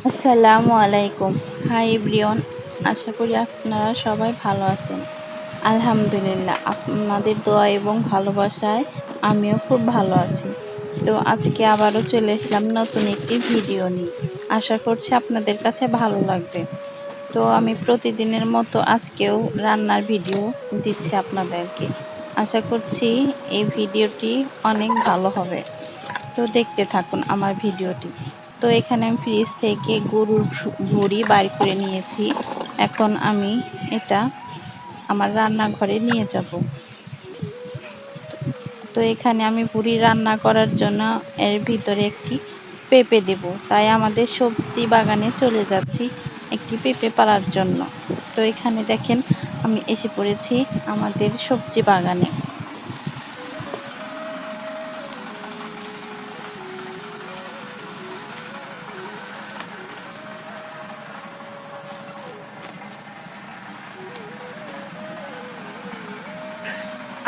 আসসালামু আলাইকুম। Hi everyone, আশা করি আপনারা সবাই ভালো আছেন। আলহামদুলিল্লাহ, আপনাদের দোয়া এবং ভালোবাসায় আমিও খুব ভালো আছি। তো আজকে আবারও চলে এসলাম নতুন একটি ভিডিও নিয়ে। আশা করছি আপনাদের কাছে ভালো লাগবে। তো আমি প্রতিদিনের মতো আজকেও রান্নার ভিডিও দিচ্ছি আপনাদেরকে। আশা করছি এই ভিডিওটি অনেক ভালো হবে। তো দেখতে থাকুন আমার ভিডিওটি। তো এখানে আমি ফ্রিজ থেকে গরুর ভুঁড়ি বাইর করে নিয়েছি। এখন আমি এটা আমার রান্নাঘরে নিয়ে যাব। তো এখানে আমি ভুঁড়ি রান্না করার জন্য এর ভিতরে একটি পেঁপে দেব। তাই আমাদের সবজি বাগানে চলে যাচ্ছি একটি পেঁপে পাড়ার জন্য। তো এখানে দেখেন আমি এসে পড়েছি আমাদের সবজি বাগানে।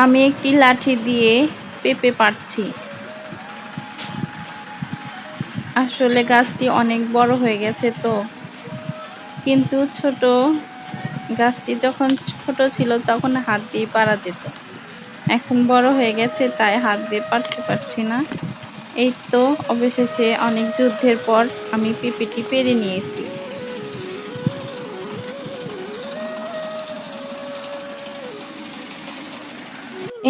আমি একটি লাঠি দিয়ে পেঁপে পাড়ছি। আসলে গাছটি অনেক বড় হয়ে গেছে, তো কিন্তু গাছটি যখন ছোট ছিল তখন হাত দিয়ে পাড়া যেত। এখন বড় হয়ে গেছে তাই হাত দিয়ে পারতে পারছি না। এই তো অবশেষে অনেক যুদ্ধের পর আমি পেঁপেটি পেরে নিয়েছি।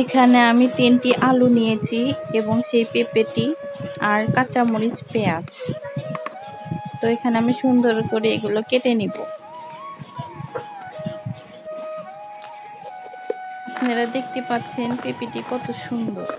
এখানে আমি 3টি আলু নিয়েছি এবং সেই পেঁপেটি আর কাঁচামরিচ, পেঁয়াজ। তো এখানে আমি সুন্দর করে এগুলো কেটে নিব। আপনারা দেখতে পাচ্ছেন পেঁপেটি কত সুন্দর।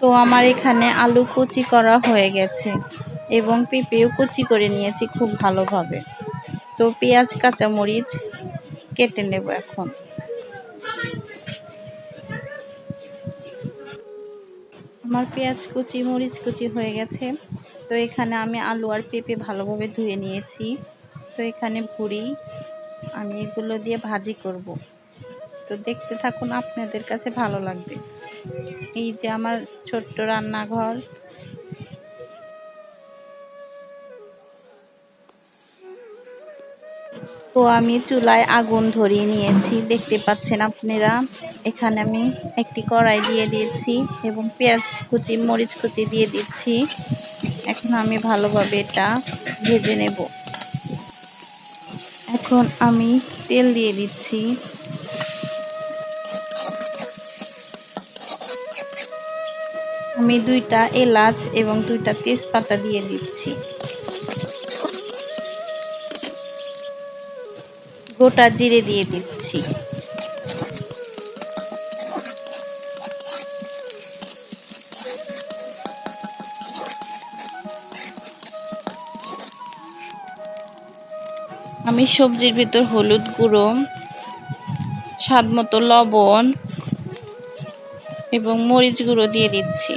তো আমার এখানে আলু কুচি করা হয়ে গেছে এবং পেঁপেও কুচি করে নিয়েছি খুব ভালোভাবে। তো পেঁয়াজ, কাঁচামরিচ কেটে নেব এখন। আমার পেঁয়াজ কুচি, মরিচ কুচি হয়ে গেছে। তো এখানে আমি আলু আর পেঁপে ভালোভাবে ধুয়ে নিয়েছি। তো এখানে ভুঁড়ি, আমি এগুলো দিয়ে ভাজি করব। তো দেখতে থাকুন, আপনাদের কাছে ভালো লাগবে। এই যে আমার ছোট্ট রান্নাঘর। তো আমি চুলায় আগুন ধরিয়ে নিয়েছি, দেখতে পাচ্ছেন আপনারা। এখানে আমি একটি কড়াই দিয়ে দিয়েছি এবং পেঁয়াজ কুচি, মরিচ কুচি দিয়ে দিচ্ছি। এখন আমি ভালোভাবে এটা ভেজে নেব। এখন আমি তেল দিয়ে দিচ্ছি। আমি 2টা এলাচ এবং 2টা তেজপাতা দিয়ে দিচ্ছি। গোটা জিরে দিয়ে দিচ্ছি। আমি সবজির ভিতর হলুদ গুঁড়ো, স্বাদমতো লবণ এবং মরিচ গুঁড়ো দিয়ে দিচ্ছি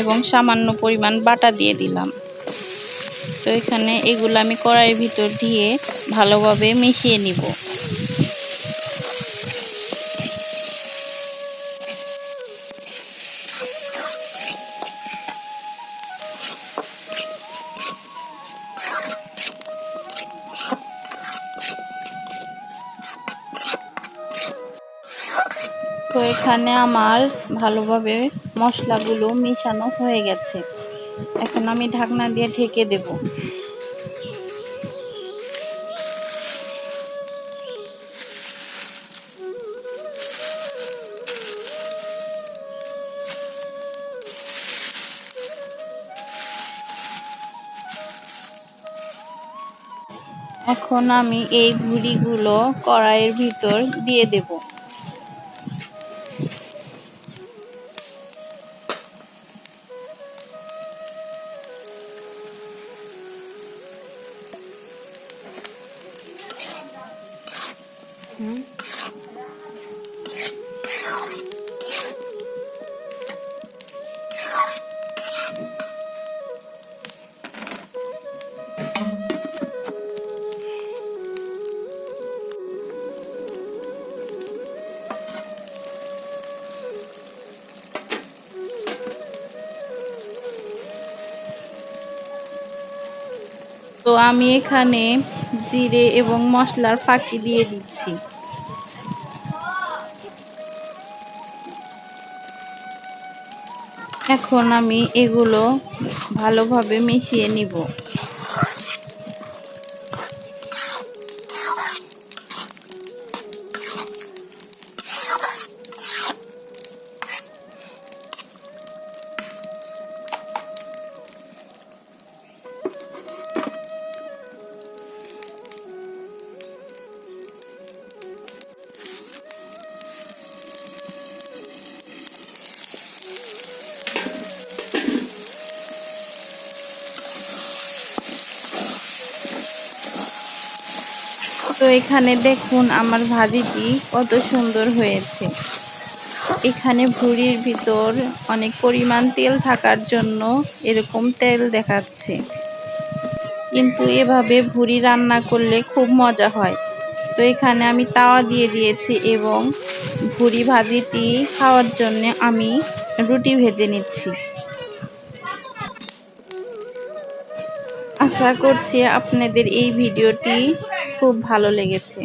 এবং সামান্য পরিমাণ বাটা দিয়ে দিলাম। তো এখানে এগুলো আমি কড়াইয়ের ভিতর দিয়ে ভালোভাবে মিশিয়ে নিব। তো এখানে আমার ভালোভাবে মশলাগুলো মিশানো হয়ে গেছে। এখন আমি ঢাকনা দিয়ে ঢেকে দেব। এখন আমি এই ভুঁড়িগুলো কড়াইয়ের ভিতর দিয়ে দেব। হুম। তো আমি এখানে জিরে এবং মশলার ফাঁকি দিয়ে দিচ্ছি। এখন আমি এগুলো ভালোভাবে মিশিয়ে নিব। তো এখানে দেখুন আমার ভাজিটি কত সুন্দর হয়েছে। এখানে ভুঁড়ির ভিতর অনেক পরিমাণ তেল থাকার জন্য এরকম তেল দেখাচ্ছে, কিন্তু এভাবে ভুঁড়ি রান্না করলে খুব মজা হয়। তো এখানে আমি তাওয়া দিয়ে দিয়েছি এবং ভুঁড়ি ভাজিটি খাওয়ার জন্য আমি রুটি ভেজে নিচ্ছি। আশা করছি আপনাদের এই ভিডিওটি খুব ভালো লেগেছে।